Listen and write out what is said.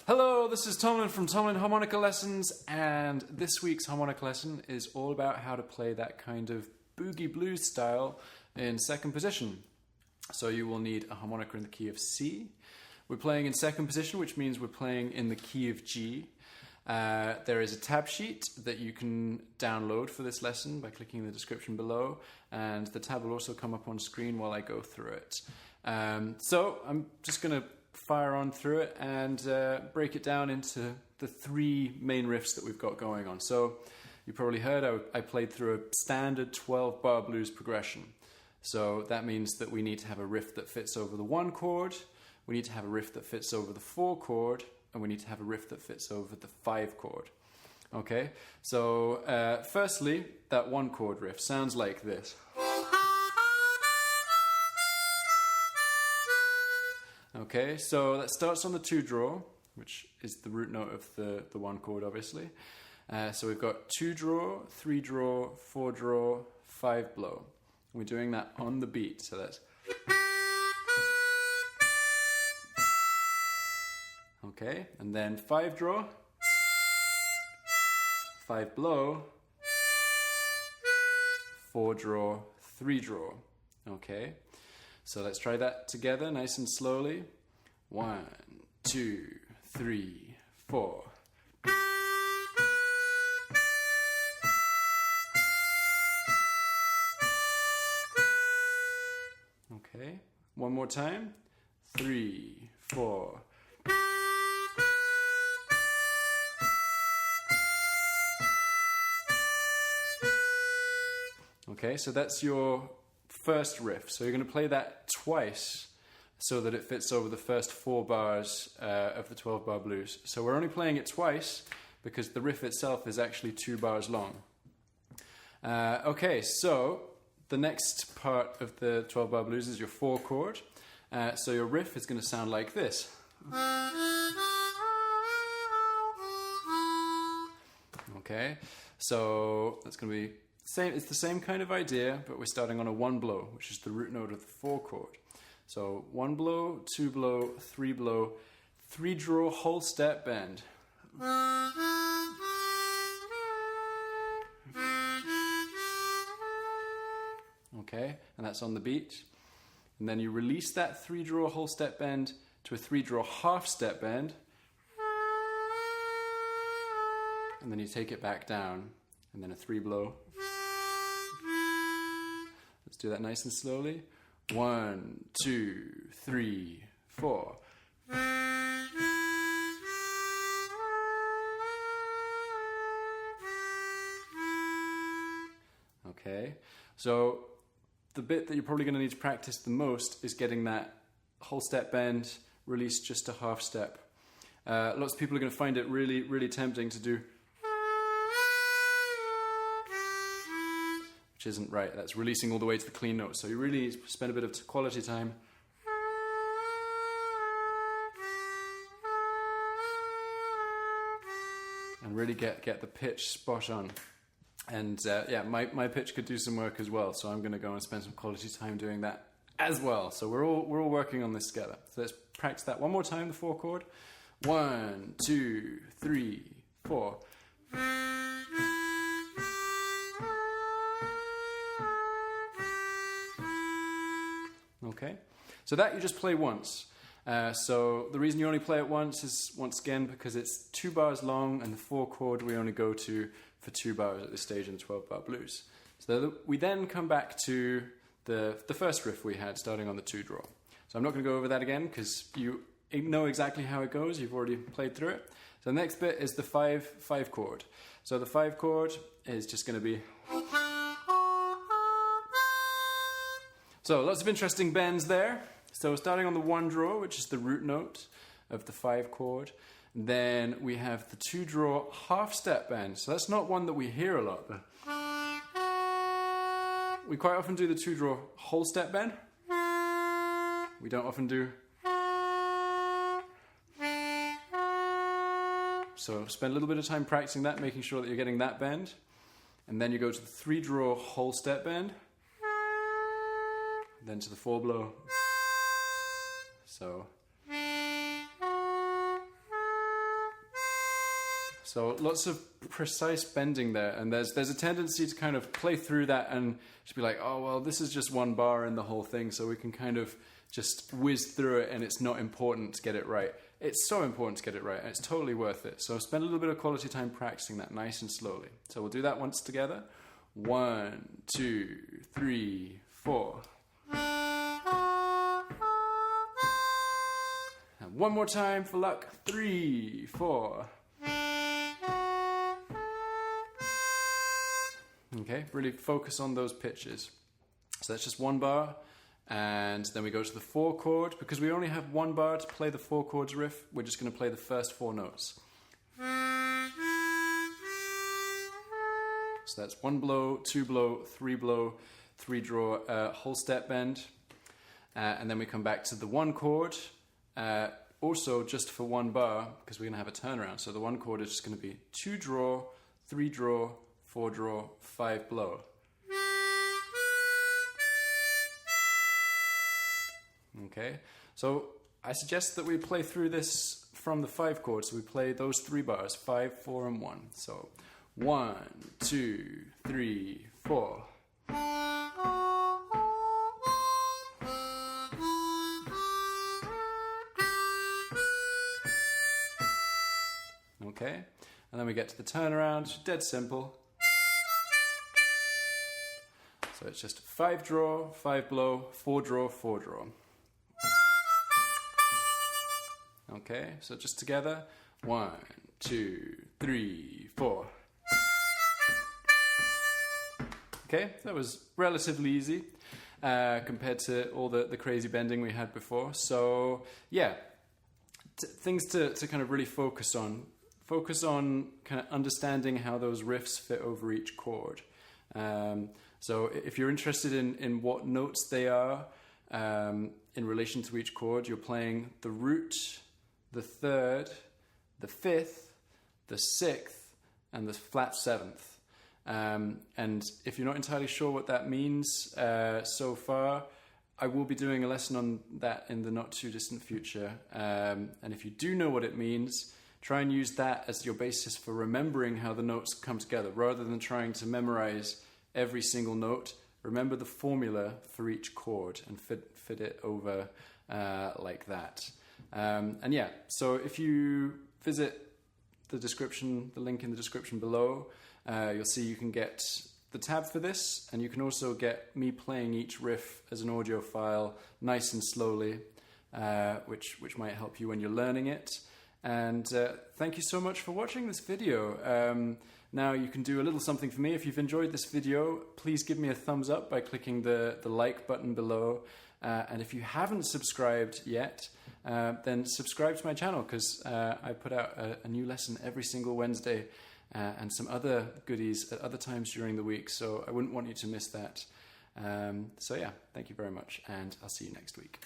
Hello, this is Tomlin from Tomlin Harmonica Lessons, and this week's harmonica lesson is all about how to play that kind of boogie blues style in second position. So you will need a harmonica in the key of C. We're playing in second position, which means we're playing in the key of G. There is a tab sheet that you can download for this lesson by clicking the description below, and the tab will also come up on screen while I go through it. So I'm just going to fire on through it and break it down into the three main riffs that we've got going on. So you probably heard I played through a standard 12-bar blues progression. So that means that we need to have a riff that fits over the 1 chord, we need to have a riff that fits over the 4 chord, and we need to have a riff that fits over the 5 chord. Okay, so firstly, that 1 chord riff sounds like this. Okay, so that starts on the 2 draw, which is the root note of the 1 chord, obviously. So we've got 2 draw, 3 draw, 4 draw, 5 blow. We're doing that on the beat, so that's... Okay, and then 5 draw, 5 blow, 4 draw, 3 draw. Okay, so let's try that together nice and slowly. 1, 2, 3, 4. Okay, one more time. 3, 4. Okay, so that's your first riff. So you're going to play that twice so that it fits over the first 4 bars of the 12-bar blues. So we're only playing it twice because the riff itself is actually 2 bars long. Okay, so the next part of the 12-bar blues is your 4 chord. So your riff is going to sound like this. Okay, so that's going to be it's the same kind of idea, but we're starting on a 1 blow, which is the root note of the 4 chord. So 1 blow, 2 blow, 3 blow, 3 draw, whole step bend. Okay, and that's on the beat. And then you release that 3 draw, whole step bend to a 3 draw, half step bend. And then you take it back down, and then a 3 blow. Let's do that nice and slowly. 1, 2, 3, 4. Okay, so the bit that you're probably going to need to practice the most is getting that whole step bend released just a half step. Lots of people are going to find it really, really tempting to do, which isn't right. That's releasing all the way to the clean note. So you really need to spend a bit of quality time. And really get the pitch spot on. And yeah, my pitch could do some work as well. So I'm going to go and spend some quality time doing that as well. So we're all working on this together. So let's practice that one more time, the 4 chord. 1, 2, 3, 4. Okay, so that you just play once. So the reason you only play it once is, once again, because it's 2 bars long, and the 4 chord we only go to for 2 bars at this stage in 12-bar blues. So we then come back to the first riff we had, starting on the 2 draw. So I'm not going to go over that again because you know exactly how it goes. You've already played through it. So the next bit is the 5 chord. So the 5 chord is just going to be... So lots of interesting bends there. So starting on the 1 draw, which is the root note of the 5 chord. Then we have the 2 draw half step bend. So that's not one that we hear a lot. But we quite often do the 2 draw whole step bend. We don't often do. So spend a little bit of time practicing that, making sure that you're getting that bend. And then you go to the 3 draw whole step bend. Then to the 4 blow. So So lots of precise bending there, and there's a tendency to kind of play through that and just be like, oh well, this is just one bar in the whole thing, so we can kind of just whiz through it, and it's not important to get it right. It's so important to get it right, and it's totally worth it. So spend a little bit of quality time practicing that nice and slowly. So we'll do that once together. 1, 2, 3, 4. And one more time for luck. 3, 4. Okay, really focus on those pitches. So that's just one bar, and then we go to the 4 chord. Because we only have one bar to play the 4 chords riff, we're just going to play the first 4 notes. So that's 1 blow, 2 blow, 3 blow, 3 draw, whole step bend. And then we come back to the 1 chord, also just for 1 bar, because we're going to have a turnaround. So the 1 chord is just going to be 2 draw, 3 draw, 4 draw, 5 blow. Okay, so I suggest that we play through this from the 5 chords. So we play those 3 bars, 5, 4, and 1. So 1, 2, 3, 4. Okay, and then we get to the turnaround, dead simple. So it's just 5 draw, 5 blow, 4 draw, 4 draw. Okay, so just together. 1, 2, 3, 4. Okay, that was relatively easy compared to all the crazy bending we had before. So yeah, things to kind of really focus on. Focus on kind of understanding how those riffs fit over each chord. So if you're interested in what notes they are in relation to each chord, you're playing the root, the 3rd, the 5th, the 6th, and the flat 7th. And if you're not entirely sure what that means so far, I will be doing a lesson on that in the not too distant future. And if you do know what it means, try and use that as your basis for remembering how the notes come together, rather than trying to memorize every single note. Remember the formula for each chord and fit it over like that. And yeah, so if you visit the link in the description below, you'll see you can get the tab for this, and you can also get me playing each riff as an audio file nice and slowly, which might help you when you're learning it. And thank you so much for watching this video. Now you can do a little something for me. If you've enjoyed this video, please give me a thumbs up by clicking the like button below. And if you haven't subscribed yet, then subscribe to my channel, because I put out a new lesson every single Wednesday and some other goodies at other times during the week. So I wouldn't want you to miss that. So yeah, thank you very much, and I'll see you next week.